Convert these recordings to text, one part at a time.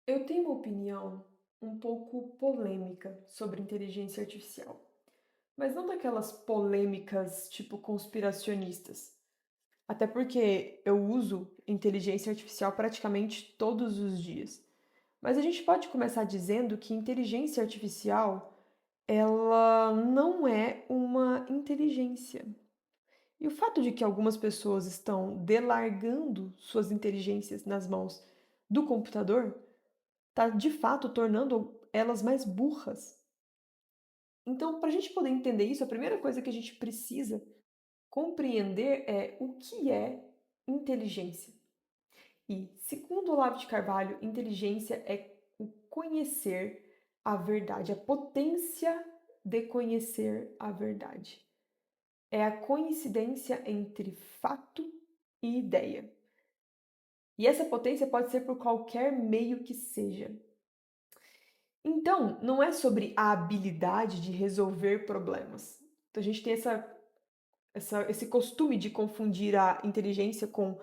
Eu tenho uma opinião um pouco polêmica sobre inteligência artificial, mas não daquelas polêmicas tipo conspiracionistas. Até porque eu uso inteligência artificial praticamente todos os dias. Mas a gente pode começar dizendo que inteligência artificial, ela não é uma inteligência. E o fato de que algumas pessoas estão delargando suas inteligências nas mãos do computador está de fato tornando elas mais burras. Então, para a gente poder entender isso, a primeira coisa que a gente precisa compreender é o que é inteligência. E, segundo Olavo de Carvalho, inteligência é o conhecer a verdade, a potência de conhecer a verdade. É a coincidência entre fato e ideia. E essa potência pode ser por qualquer meio que seja. Então, não é sobre a habilidade de resolver problemas. Então, a gente tem esse costume de confundir a inteligência com,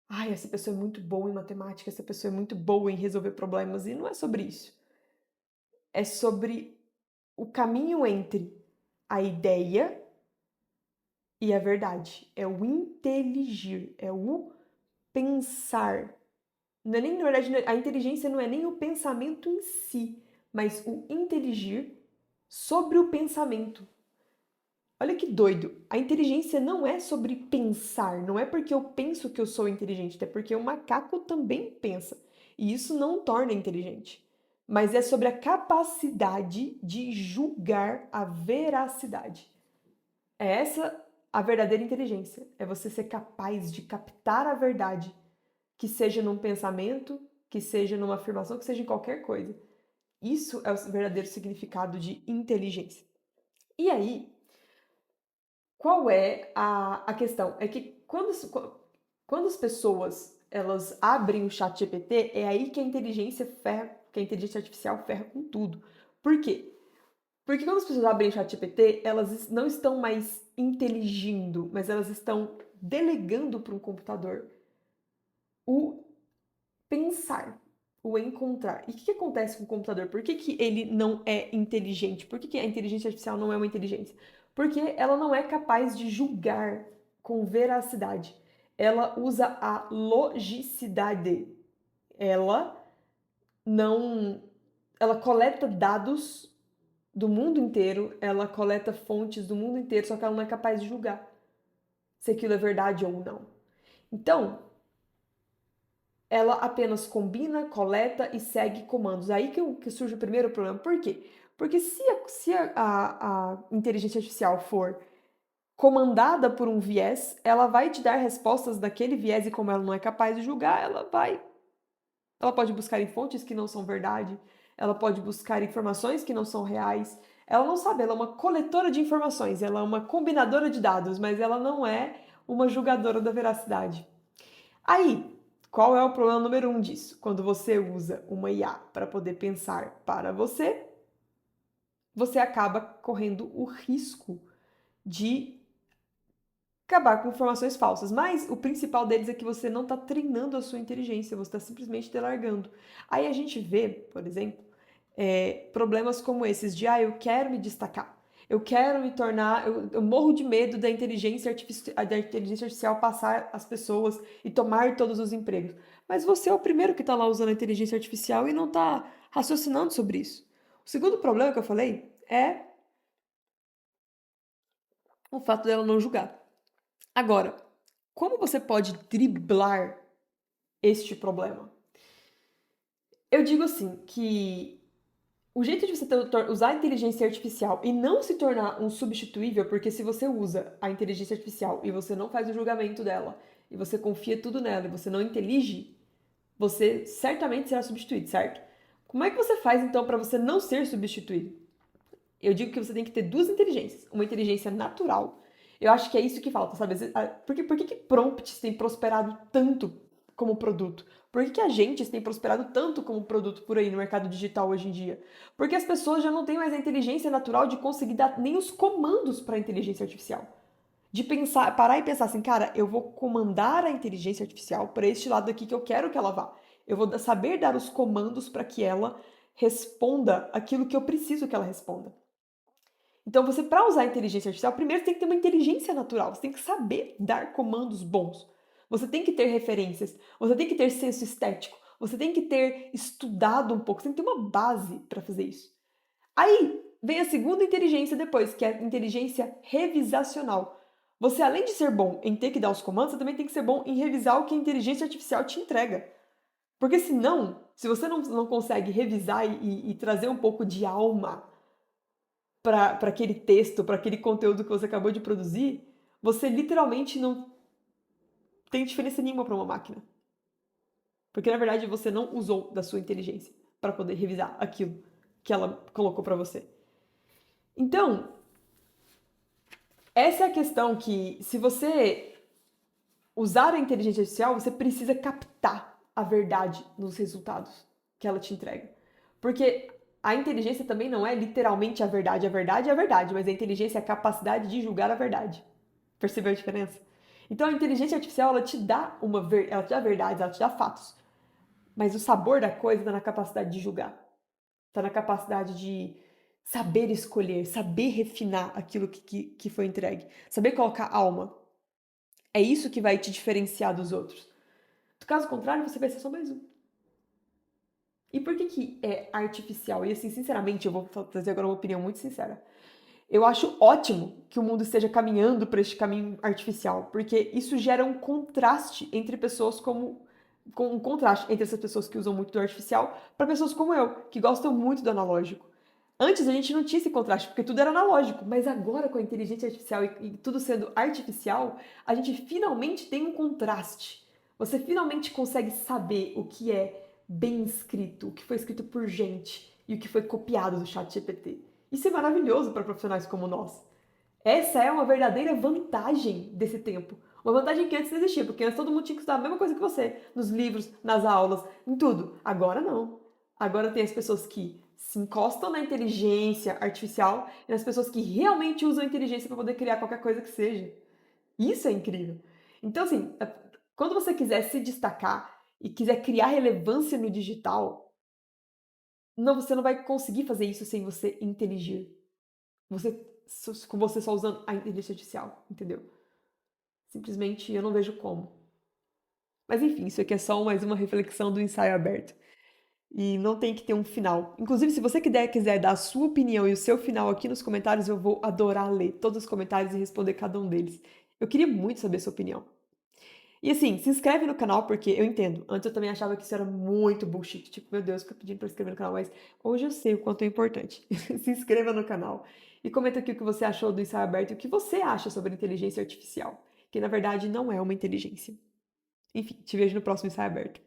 ai, essa pessoa é muito boa em matemática, essa pessoa é muito boa em resolver problemas, e não é sobre isso. É sobre o caminho entre a ideia e a verdade. É o inteligir, é o pensar. Não é nem, na verdade, a inteligência não é nem o pensamento em si, mas o inteligir sobre o pensamento. Olha que doido. A inteligência não é sobre pensar, não é porque eu penso que eu sou inteligente, até porque o macaco também pensa. E isso não o torna inteligente. Mas é sobre a capacidade de julgar a veracidade. É essa a verdadeira inteligência. É você ser capaz de captar a verdade, que seja num pensamento, que seja numa afirmação, que seja em qualquer coisa. Isso é o verdadeiro significado de inteligência. E aí, qual é a questão? É que quando as pessoas elas abrem o chat GPT, é aí que a inteligência ferra, que a inteligência artificial ferra com tudo. Por quê? Porque quando as pessoas abrem o chat GPT, elas não estão mais inteligindo, mas elas estão delegando para um computador o pensar, o encontrar. E o que acontece com o computador? Por que ele não é inteligente? Por que a inteligência artificial não é uma inteligência? Porque ela não é capaz de julgar com veracidade. Ela usa a logicidade. Ela não. Ela coleta dados do mundo inteiro, ela coleta fontes do mundo inteiro, só que ela não é capaz de julgar se aquilo é verdade ou não. Então, ela apenas combina, coleta e segue comandos. Aí que surge o primeiro problema. Por quê? Porque se a inteligência artificial for comandada por um viés, ela vai te dar respostas daquele viés e como ela não é capaz de julgar, ela pode buscar em fontes que não são verdade, ela pode buscar informações que não são reais. Ela não sabe, ela é uma coletora de informações, ela é uma combinadora de dados, mas ela não é uma julgadora da veracidade. Aí, qual é o problema número um disso? Quando você usa uma IA para poder pensar para você, você acaba correndo o risco de acabar com informações falsas. Mas o principal deles é que você não está treinando a sua inteligência, você está simplesmente delargando. Aí a gente vê, por exemplo, problemas como esses de, eu quero me destacar. Eu quero me tornar. Eu morro de medo da inteligência artificial passar as pessoas e tomar todos os empregos. Mas você é o primeiro que está lá usando a inteligência artificial e não está raciocinando sobre isso. O segundo problema que eu falei é o fato dela não julgar. Agora, como você pode driblar este problema? Eu digo assim que o jeito de você usar a inteligência artificial e não se tornar um substituível, porque se você usa a inteligência artificial e você não faz o julgamento dela, e você confia tudo nela e você não intelige, você certamente será substituído, certo? Como é que você faz então para você não ser substituído? Eu digo que você tem que ter duas inteligências. Uma inteligência natural. Eu acho que é isso que falta, sabe? Por que prompts têm prosperado tanto como produto? Por que agentes têm prosperado tanto como produto por aí no mercado digital hoje em dia? Porque as pessoas já não têm mais a inteligência natural de conseguir dar nem os comandos para a inteligência artificial. De parar e pensar assim, cara, eu vou comandar a inteligência artificial para este lado aqui que eu quero que ela vá. Eu vou saber dar os comandos para que ela responda aquilo que eu preciso que ela responda. Então, você, para usar a inteligência artificial, primeiro você tem que ter uma inteligência natural, você tem que saber dar comandos bons. Você tem que ter referências, você tem que ter senso estético, você tem que ter estudado um pouco, você tem que ter uma base para fazer isso. Aí vem a segunda inteligência depois, que é a inteligência revisacional. Você, além de ser bom em ter que dar os comandos, você também tem que ser bom em revisar o que a inteligência artificial te entrega. Porque senão, se você não consegue revisar e trazer um pouco de alma para aquele texto, para aquele conteúdo que você acabou de produzir, você literalmente não tem diferença nenhuma para uma máquina. Porque na verdade você não usou da sua inteligência para poder revisar aquilo que ela colocou para você. Então, essa é a questão que, se você usar a inteligência artificial, você precisa captar a verdade nos resultados que ela te entrega. Porque a inteligência também não é literalmente a verdade é a verdade, mas a inteligência é a capacidade de julgar a verdade. Percebeu a diferença? Então a inteligência artificial, ela te dá ela te dá verdades, ela te dá fatos. Mas o sabor da coisa está na capacidade de julgar. Está na capacidade de saber escolher, saber refinar aquilo que foi entregue, saber colocar alma. É isso que vai te diferenciar dos outros. Do caso contrário, você vai ser só mais um. E por que é artificial? E assim, sinceramente, eu vou fazer agora uma opinião muito sincera. Eu acho ótimo que o mundo esteja caminhando para este caminho artificial, porque isso gera um contraste entre pessoas com um contraste entre essas pessoas que usam muito do artificial para pessoas como eu, que gostam muito do analógico. Antes a gente não tinha esse contraste, porque tudo era analógico, mas agora com a inteligência artificial e tudo sendo artificial, a gente finalmente tem um contraste. Você finalmente consegue saber o que é bem escrito, o que foi escrito por gente e o que foi copiado do chat GPT. Isso é maravilhoso para profissionais como nós. Essa é uma verdadeira vantagem desse tempo. Uma vantagem que antes não existia, porque antes todo mundo tinha que estudar a mesma coisa que você, nos livros, nas aulas, em tudo. Agora não. Agora tem as pessoas que se encostam na inteligência artificial e nas pessoas que realmente usam a inteligência para poder criar qualquer coisa que seja. Isso é incrível. Então, assim, quando você quiser se destacar e quiser criar relevância no digital, não, você não vai conseguir fazer isso sem você inteligir. Com você só usando a inteligência artificial, entendeu? Simplesmente eu não vejo como. Mas enfim, isso aqui é só mais uma reflexão do ensaio aberto. E não tem que ter um final. Inclusive, se você quiser dar a sua opinião e o seu final aqui nos comentários, eu vou adorar ler todos os comentários e responder cada um deles. Eu queria muito saber a sua opinião. E assim, se inscreve no canal, porque eu entendo. Antes eu também achava que isso era muito bullshit. Tipo, meu Deus, fica pedindo pra inscrever no canal. Mas hoje eu sei o quanto é importante. Se inscreva no canal. E comenta aqui o que você achou do ensaio aberto e o que você acha sobre inteligência artificial. Que na verdade não é uma inteligência. Enfim, te vejo no próximo ensaio aberto.